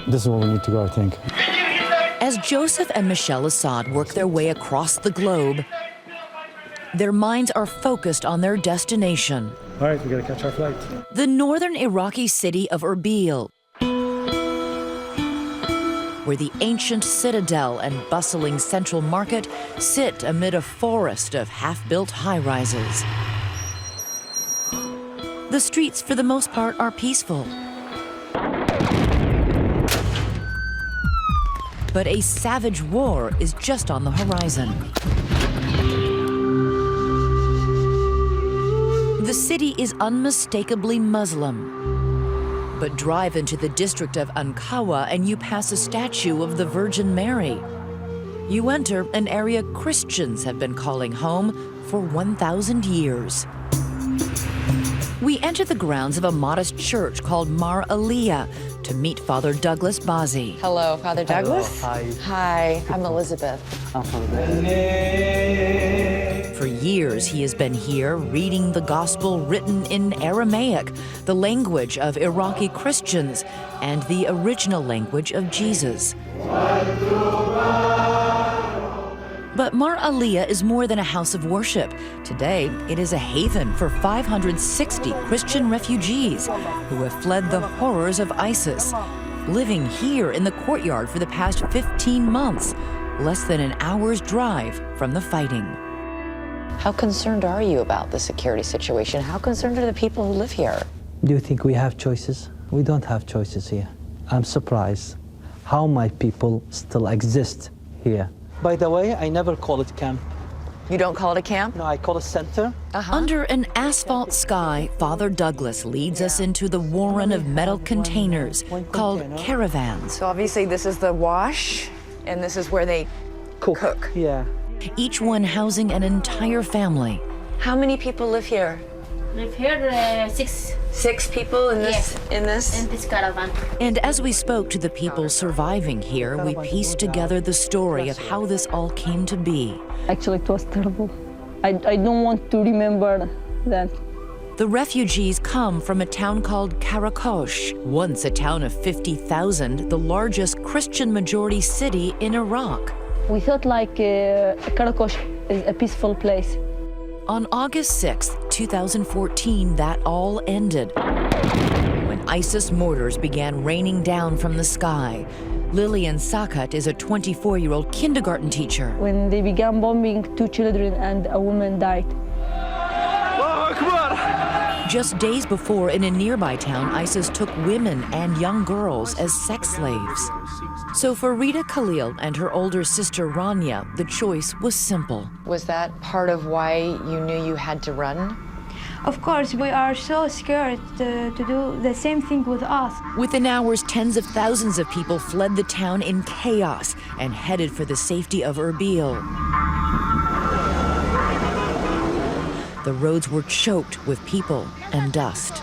This is where we need to go, I think. As Joseph and Michelle Assad work their way across the globe, their minds are focused on their destination. All right, we gotta catch our flight. The northern Iraqi city of Erbil, where the ancient citadel and bustling central market sit amid a forest of half-built high-rises. The streets, for the most part, are peaceful. But a savage war is just on the horizon. The city is unmistakably Muslim. But drive into the district of Ankawa and you pass a statue of the Virgin Mary. You enter an area Christians have been calling home for 1,000 years. We enter the grounds of a modest church called Mar Alyah to meet Father Douglas Bazi. Hello, Father Douglas. Hello, hi. Hi, I'm Elizabeth. I'm from For years, he has been here reading the gospel written in Aramaic, the language of Iraqi Christians, and the original language of Jesus. But Mar Alyah is more than a house of worship. Today, it is a haven for 560 Christian refugees who have fled the horrors of ISIS, living here in the courtyard for the past 15 months, less than an hour's drive from the fighting. How concerned are you about the security situation? How concerned are the people who live here? Do you think we have choices? We don't have choices here. I'm surprised how my people still exist here. By the way, I never call it camp. You don't call it a camp? No, I call it center. Under an asphalt sky, Father Douglas leads us into the warren of metal containers called caravans. So obviously this is the wash, and this is where they cook. Yeah. Each one housing an entire family. How many people live here? Live here, 6. 6 people in this? Yes. In this? In this caravan. And as we spoke to the people surviving here, we pieced together the story of how this all came to be. Actually, it was terrible. I don't want to remember that. The refugees come from a town called Qaraqosh, once a town of 50,000, the largest Christian majority city in Iraq. We thought like Qaraqosh is a peaceful place. On August 6, 2014, that all ended when ISIS mortars began raining down from the sky. Lillian Sakat is a 24-year-old kindergarten teacher. When they began bombing, 2 children and a woman died. Just days before, in a nearby town, ISIS took women and young girls as sex slaves. So for Rita Khalil and her older sister Rania, the choice was simple. Was that part of why you knew you had to run? Of course, we are so scared to do the same thing with us. Within hours, tens of thousands of people fled the town in chaos and headed for the safety of Erbil. The roads were choked with people and dust.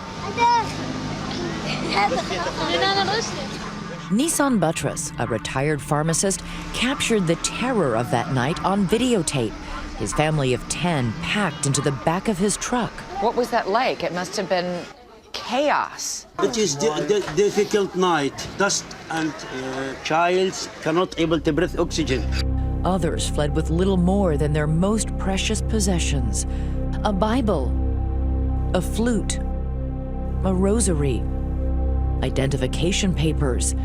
Nissan Buttress, a retired pharmacist, captured the terror of that night on videotape. His family of 10 packed into the back of his truck. What was that like? It must have been chaos. It is a difficult night. Dust and child cannot able to breathe oxygen. Others fled with little more than their most precious possessions. A Bible, a flute, a rosary, identification papers.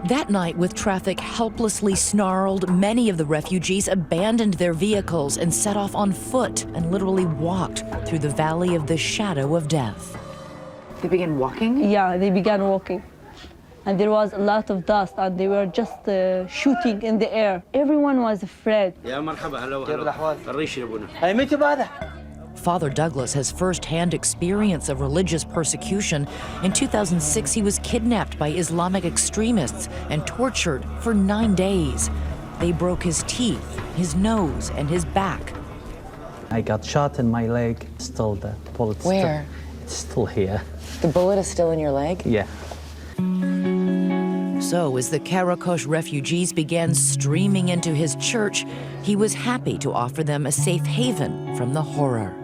That night, with traffic helplessly snarled, many of the refugees abandoned their vehicles and set off on foot and literally walked through the valley of the shadow of death. They began walking? Yeah, they began walking. And there was a lot of dust, and they were just shooting in the air. Everyone was afraid. Father Douglas has first-hand experience of religious persecution. In 2006, he was kidnapped by Islamic extremists and tortured for 9 days. They broke his teeth, his nose, and his back. I got shot in my leg. Still the bullet. Where? It's still here. The bullet is still in your leg? Yeah. So as the Qaraqosh refugees began streaming into his church, he was happy to offer them a safe haven from the horror.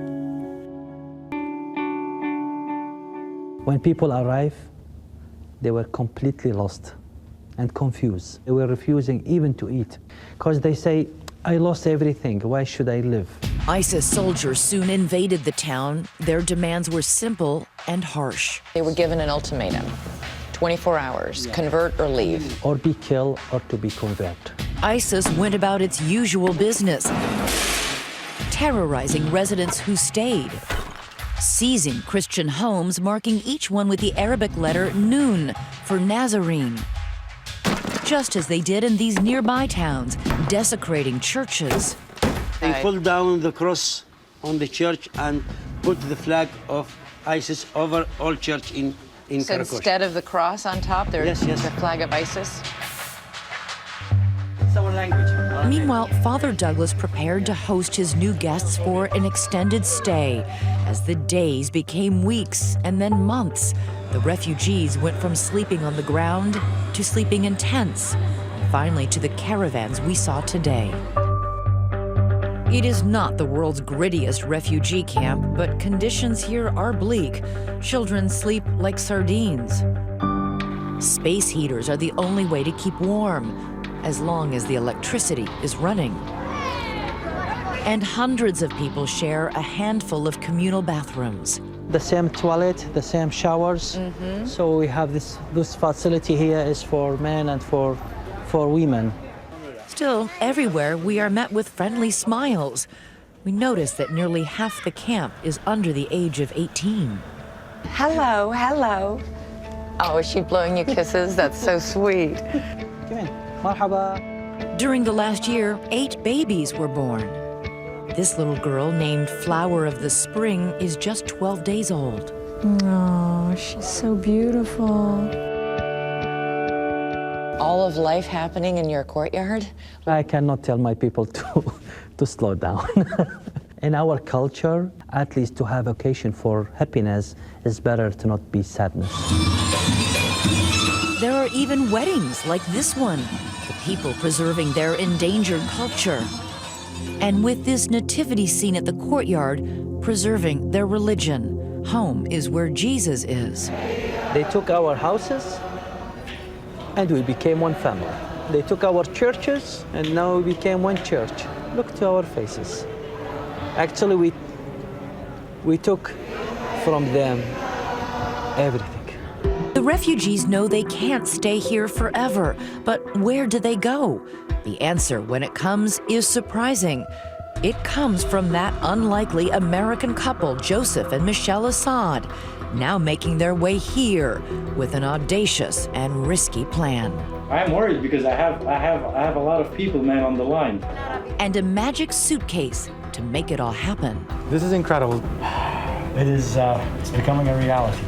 When people arrive, they were completely lost and confused. They were refusing even to eat because they say, I lost everything, why should I live? ISIS soldiers soon invaded the town. Their demands were simple and harsh. They were given an ultimatum, 24 hours, convert or leave. Or be killed or to be converted. ISIS went about its usual business, terrorizing residents who stayed, seizing Christian homes, marking each one with the Arabic letter Nun for Nazarene, just as they did in these nearby towns, desecrating churches. They pulled down the cross on the church and put the flag of ISIS over all church in So Qaraqosh. instead of the cross on top, there's Yes, yes. the flag of ISIS? It's our language. Meanwhile, Father Douglas prepared to host his new guests for an extended stay. As the days became weeks and then months, the refugees went from sleeping on the ground to sleeping in tents, and finally to the caravans we saw today. It is not the world's grittiest refugee camp, but conditions here are bleak. Children sleep like sardines. Space heaters are the only way to keep warm, as long as the electricity is running. And hundreds of people share a handful of communal bathrooms. The same toilet, the same showers. So we have this facility here is for men and for women. Still, everywhere we are met with friendly smiles. We notice that nearly half the camp is under the age of 18. Hello, hello. Oh, is she blowing you kisses? That's so sweet. Come in. Marhaba. During the last year, 8 babies were born. This little girl, named Flower of the Spring, is just 12 days old. Oh, she's so beautiful. All of life happening in your courtyard? I cannot tell my people to slow down. In our culture, at least to have occasion for happiness is better to not be sadness. There are even weddings like this one, the people preserving their endangered culture. And with this nativity scene at the courtyard, preserving their religion. Home is where Jesus is. They took our houses and we became one family. They took our churches and now we became one church. Look to our faces. Actually, we took from them everything. The refugees know they can't stay here forever, but where do they go? The answer, when it comes, is surprising. It comes from that unlikely American couple, Joseph and Michelle Assad, now making their way here with an audacious and risky plan. I'm worried because I have a lot of people, man, on the line. And a magic suitcase to make it all happen. This is incredible. It is, it's becoming a reality.